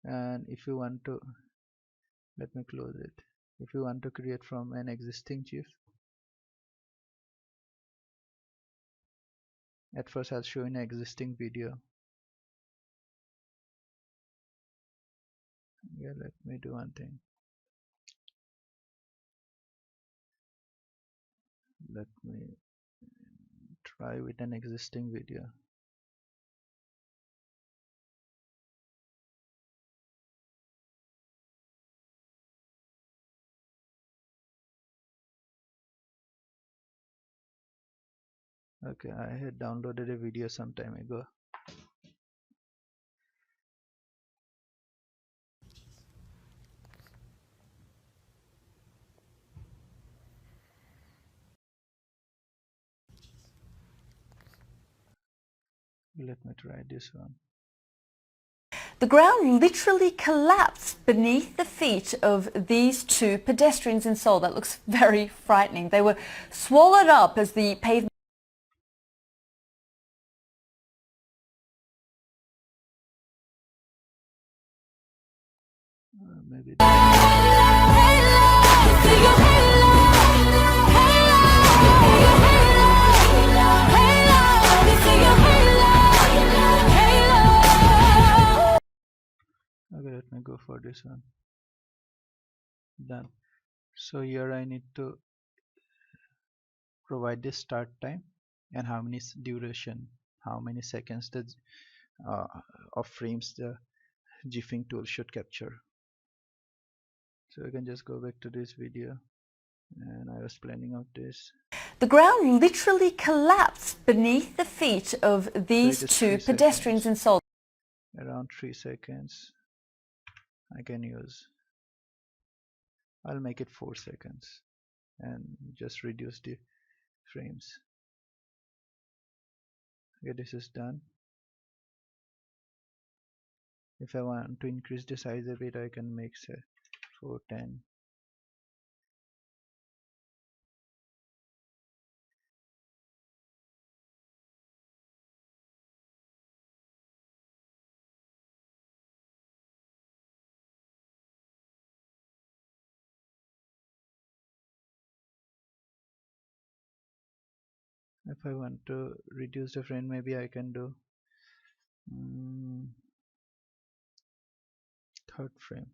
And if you want to, let me close it. If you want to create from an existing GIF, at first I'll show an existing video. Yeah, let me do one thing. Let me try with an existing video. Okay, I had downloaded a video some time ago. Let me try this one. The ground literally collapsed beneath the feet of these two pedestrians in Seoul. That looks very frightening. They were swallowed up as the pavement. Maybe okay, let me go for this one. Done. So here I need to provide the start time and how many duration, how many seconds the uh, of frames the GIFing tool should capture. So I can just go back to this video, and I was planning out this. The ground literally collapsed beneath the feet of these two pedestrians in Seoul. Around 3 seconds I can use. I'll make it 4 seconds and just reduce the frames. Okay, this is done. If I want to increase the size a bit, I can make say 410. If I want to reduce the frame, maybe I can do third frame.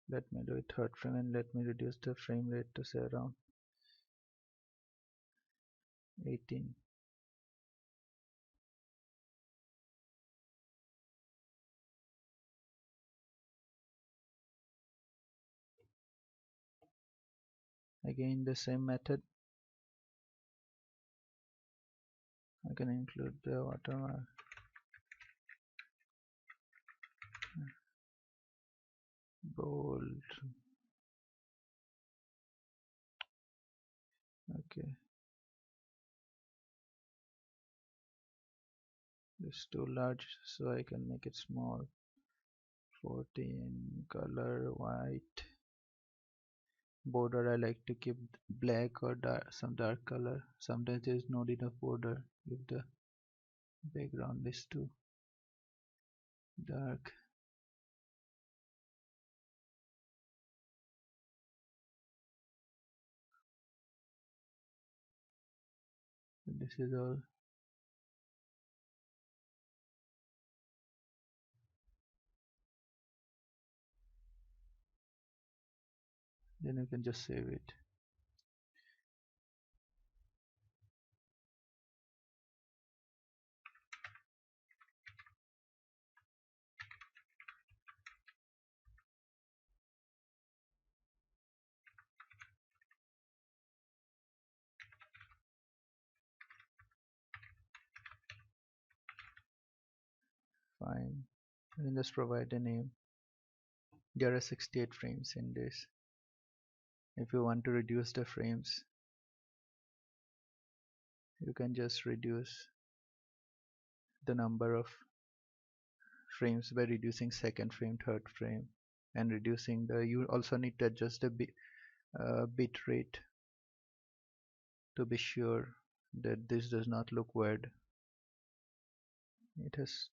Let me do it third frame and let me reduce the frame rate to say around 18. Again the same method. I can include the watermark. Bold. Okay. It's too large, so I can make it small. 14. Color white. Border I like to keep black or dark, some dark color. Sometimes there is no need of border if the background is too dark. This is all. Then you can just save it. Fine. You can just provide a name. There are 68 frames in this. If you want to reduce the frames, you can just reduce the number of frames by reducing second frame, third frame, and reducing the, you also need to adjust the bit rate to be sure that this does not look weird. It has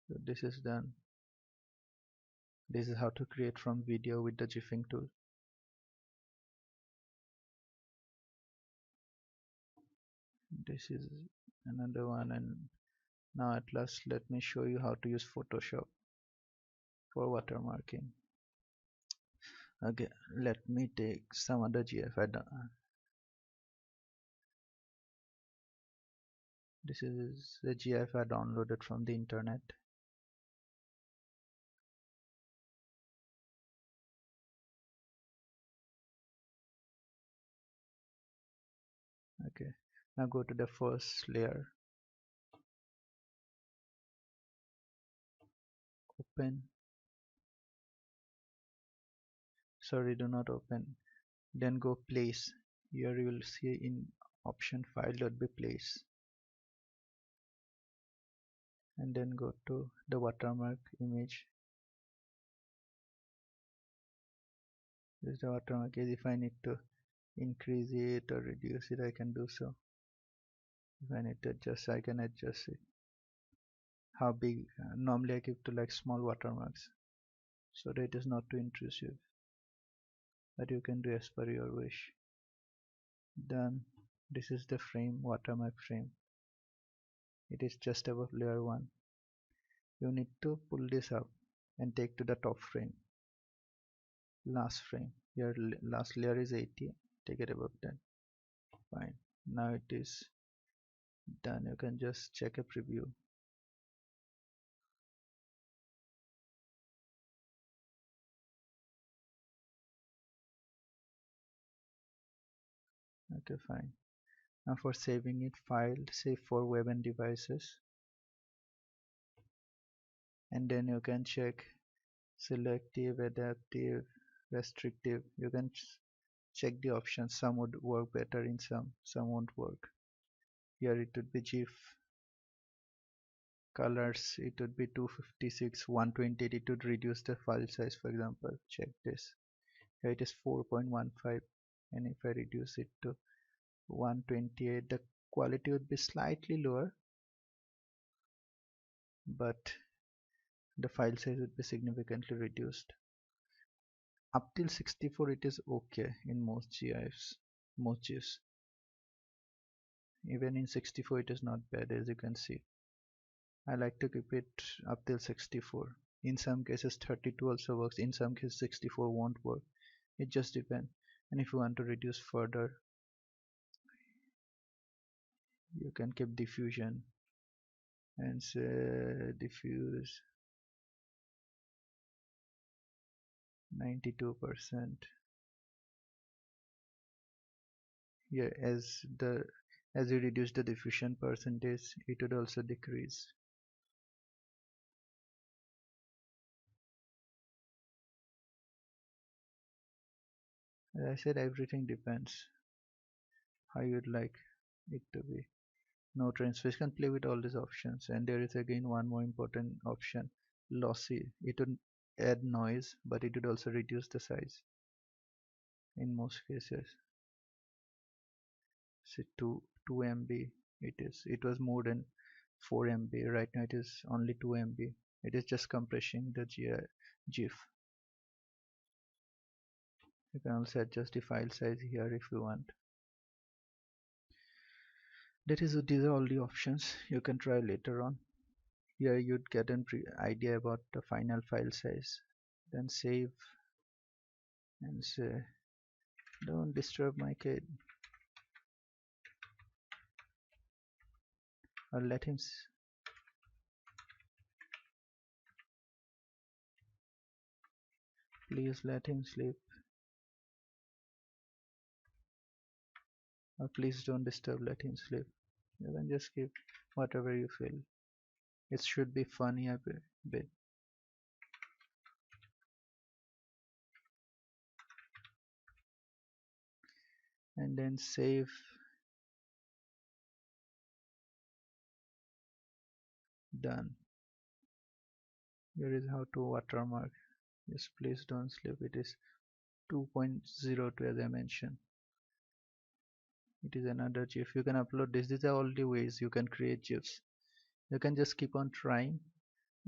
So this is done. This is how to create from video with the gifing tool. This is another one, and now at last let me show you how to use Photoshop for watermarking. Okay, let me take some other GIF. This is the GIF I downloaded from the internet. Okay, now go to the first layer, open, sorry, do not open, then go place. Here you will see in option file.be place, and then go to the watermark image. This is the watermark. If I need to increase it or reduce it, I can do so. If I need to adjust, I can adjust it. How big? Normally I keep to like small watermarks so that it is not too intrusive, but you can do as per your wish. Done. This is the frame, watermark frame. It is just above layer 1. You need to pull this up and take to the top frame, last frame. Your last layer is 80, take it above that. Fine, now it is done. You can just check a preview. Okay, fine. Now for saving it, file, save for web and devices, and then you can check selective, adaptive, restrictive. You can check the options. Some would work better in some won't work. Here it would be GIF. Colors, it would be 256, 128. It would reduce the file size, for example. Check this. Here it is 4.15, and if I reduce it to 128, the quality would be slightly lower, but the file size would be significantly reduced. Up till 64 it is okay in most GIFs, most GIFs. Even in 64 it is not bad, as you can see. I like to keep it up till 64. In some cases 32 also works, in some cases 64 won't work. It just depends. And if you want to reduce further, you can keep diffusion and say diffuse 92%. Yeah, as you reduce the diffusion percentage, it would also decrease. As I said, everything depends how you'd like it to be. No transfer. You can play with all these options, and there is again one more important option, lossy. It would add noise, but it would also reduce the size in most cases. Say 2 MB. It was more than 4 MB. Right now it is only 2 MB. It is just compressing the GIF. You can also adjust the file size here if you want. These are all the options you can try later on. Here you'd get an idea about the final file size. Then save and say, don't disturb my kid, or let him please let him sleep, or please don't disturb, let him sleep. You can just keep whatever you feel. It should be funny a bit. And then save. Done. Here is how to watermark. Yes, please don't sleep. It is 2.02 as I mentioned. It is another GIF. You can upload this. These are all the ways you can create GIFs. You can just keep on trying.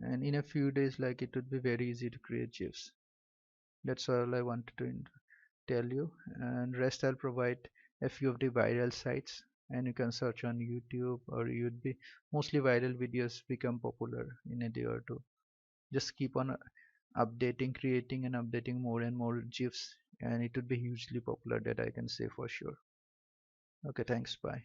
and in a few days, like, it would be very easy to create gifs. That's all I wanted to tell you, and rest I'll provide a few of the viral sites, and you can search on YouTube, or you'd be mostly viral videos become popular in a day or two. Just keep on updating, creating and updating more and more gifs, and it would be hugely popular, that I can say for sure. Okay, thanks, bye.